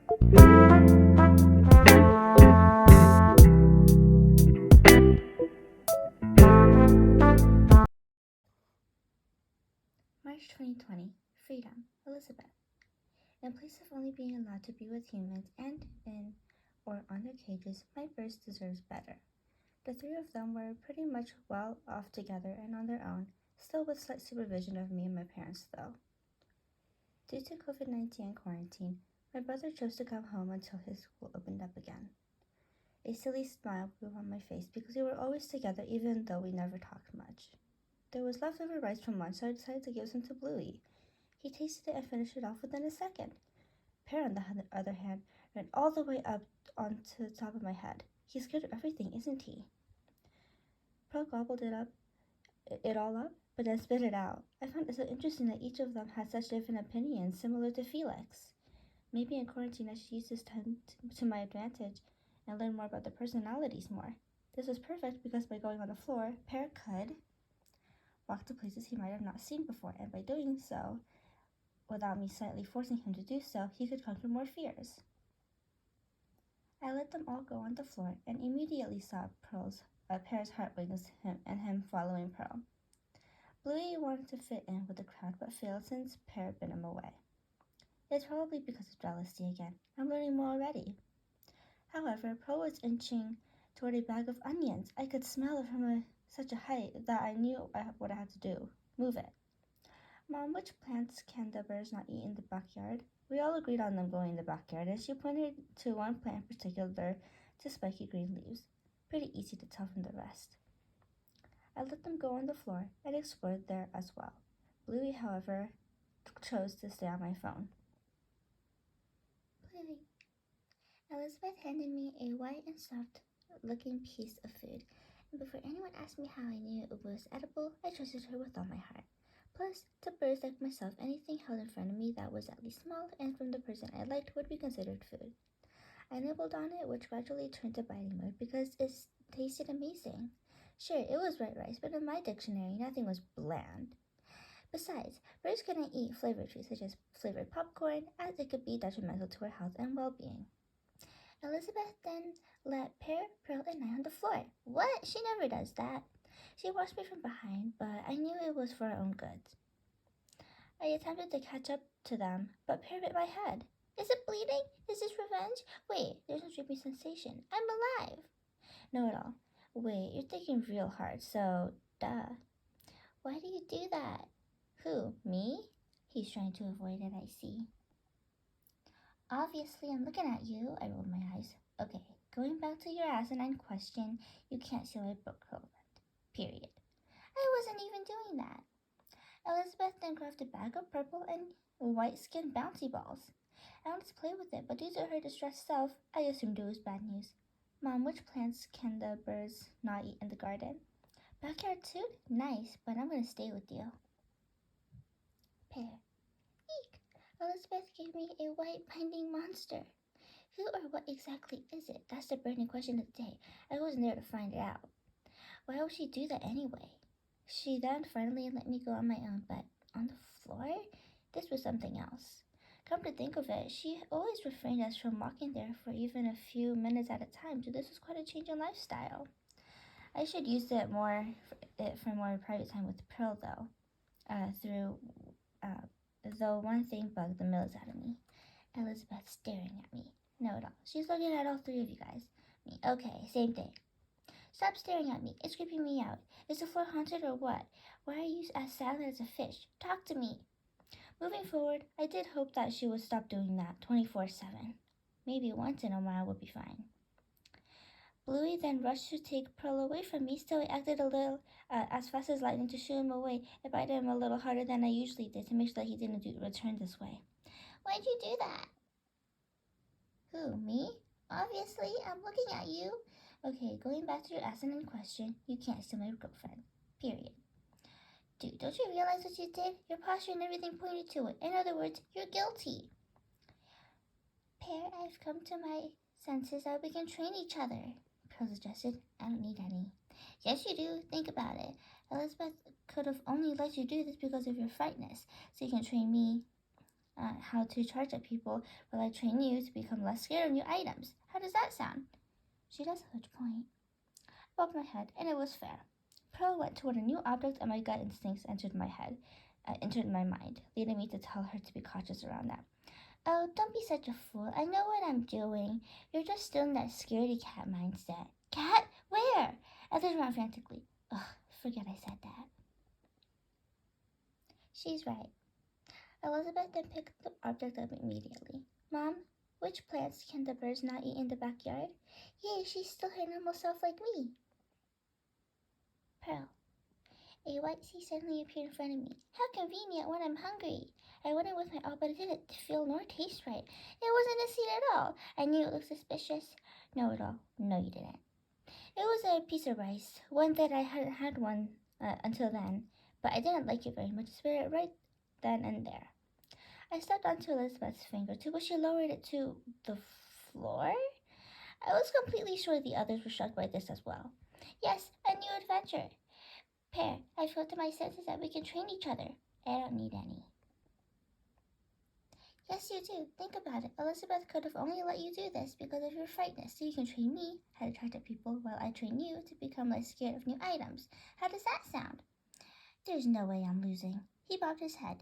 March 2020. Freedom. Elizabeth. In place of only being allowed to be with humans and in or on their cages, my birds deserves better. The three of them were pretty much well off together and on their own, still with slight supervision of me and my parents though. Due to COVID-19 and quarantine, my brother chose to come home until his school opened up again. A silly smile grew on my face because we were always together even though we never talked much. There was leftover rice from lunch, so I decided to give some to Bluey. He tasted it and finished it off within a second. Pear, on the other hand, ran all the way up onto the top of my head. He's scared of everything, isn't he? Pearl gobbled it all up, but then spit it out. I found it so interesting that each of them had such different opinions, similar to Felix. Maybe in quarantine I should use this time to my advantage and learn more about their personalities more. This was perfect because by going on the floor, Pear could walk to places he might have not seen before, and by doing so, without me slightly forcing him to do so, he could conquer more fears. I let them all go on the floor and immediately saw Pear's heart wings and him following Pearl. Bluey wanted to fit in with the crowd but failed since Pear bit him away. It's probably because of jealousy again. I'm learning more already. However, Pearl was inching toward a bag of onions. I could smell it from such a height that I knew what I had to do. Move it. Mom, which plants can the birds not eat in the backyard? We all agreed on them going in the backyard, and she pointed to one plant in particular to spiky green leaves. Pretty easy to tell from the rest. I let them go on the floor and explored there as well. Bluey, however, chose to stay on my phone. Bluey. Elizabeth handed me a white and soft-looking piece of food, and before anyone asked me how I knew it was edible, I trusted her with all my heart. Plus, to birds like myself, anything held in front of me that was at least small and from the person I liked would be considered food. I nibbled on it, which gradually turned to biting mode because it tasted amazing. Sure, it was white rice, but in my dictionary, nothing was bland. Besides, birds couldn't eat flavored treats such as flavored popcorn, as it could be detrimental to our health and well-being. Elizabeth then let Pear, Pearl, and I on the floor. What? She never does that. She watched me from behind, but I knew it was for our own good. I attempted to catch up to them, but Pear bit my head. Is it bleeding? Is this revenge? Wait, there's no dripping sensation. I'm alive. No at all. Wait, you're thinking real hard, so duh. Why do you do that? Who, me? He's trying to avoid it, I see. Obviously, I'm looking at you. I rolled my eyes. Okay, going back to your asinine question, you can't steal my book girlfriend. Period. I wasn't even doing that. Elizabeth then grabbed a bag of purple and white skin bouncy balls. I wanted to play with it, but due to her distressed self, I assumed it was bad news. Mom, which plants can the birds not eat in the garden? Backyard too? Nice, but I'm gonna stay with you. Pear. Eek! Elizabeth gave me a white binding monster. Who or what exactly is it? That's the burning question of the day. I wasn't there to find it out. Why would she do that anyway? She then finally let me go on my own, but on the floor? This was something else. Come to think of it, she always refrained us from walking there for even a few minutes at a time, so this was quite a change in lifestyle. I should use it for more private time with Pearl, though. Though one thing bugged the mills out of me. Elizabeth staring at me. No, at all. She's looking at all three of you guys. Me. Okay, same thing. Stop staring at me. It's creeping me out. Is the floor haunted or what? Why are you as silent as a fish? Talk to me. Moving forward, I did hope that she would stop doing that 24/7. Maybe once in a while would be fine. Bluey then rushed to take Pearl away from me, still I acted a little as fast as lightning to shoo him away. I bit him a little harder than I usually did to make sure that he didn't return this way. Why'd you do that? Who, me? Obviously, I'm looking at you. Okay, going back to your asinine question, you can't steal my girlfriend. Period. Dude, don't you realize what you did? Your posture and everything pointed to it. In other words, you're guilty. Pear, I've come to my senses that we can train each other. Pearl suggested. I don't need any. Yes, you do. Think about it. Elizabeth could have only let you do this because of your frightness, so you can train me how to charge at people while I train you to become less scared of new items. How does that sound? She does have a point. I bobbed my head, and it was fair. Pearl went toward a new object, and my gut instincts entered my mind, leading me to tell her to be cautious around that. Oh, don't be such a fool. I know what I'm doing. You're just still in that scaredy cat mindset. Cat? Where? I looked around frantically. Ugh, forget I said that. She's right. Elizabeth then picked the object up immediately. Mom, which plants can the birds not eat in the backyard? Yay, she's still her normal self like me. Pearl. A white sea suddenly appeared in front of me. How convenient when I'm hungry. I went in with my all, but it didn't feel nor taste right. It wasn't a seed at all. I knew it looked suspicious. No, at all. No, you didn't. It was a piece of rice, one that I hadn't had one until then, but I didn't like it very much, so I it right then and there. I stepped onto Elizabeth's finger, to which she lowered it to the floor. I was completely sure the others were shocked by this as well. Yes, a new adventure. Pear, I feel to my senses that we can train each other. I don't need any. Yes, you do. Think about it. Elizabeth could have only let you do this because of your frightness, so you can train me how to talk to people while I train you to become less scared of new items. How does that sound? There's no way I'm losing. He bobbed his head.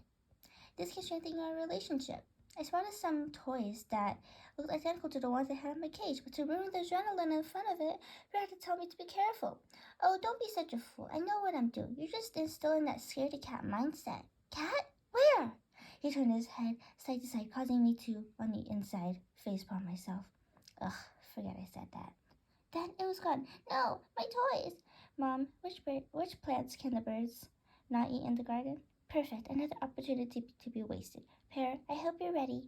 This can strengthen our relationship. I spotted some toys that looked identical to the ones I had in my cage, but to ruin the adrenaline and fun of it, you had to tell me to be careful. Oh, don't be such a fool. I know what I'm doing. You're just still in that scaredy cat mindset. Cat? Where? He turned his head side to side, causing me to, on the inside, facepalm myself. Ugh, forget I said that. Then it was gone. No, my toys! Mom, which plants can the birds not eat in the garden? Perfect, another opportunity to be wasted. Pear, I hope you're ready.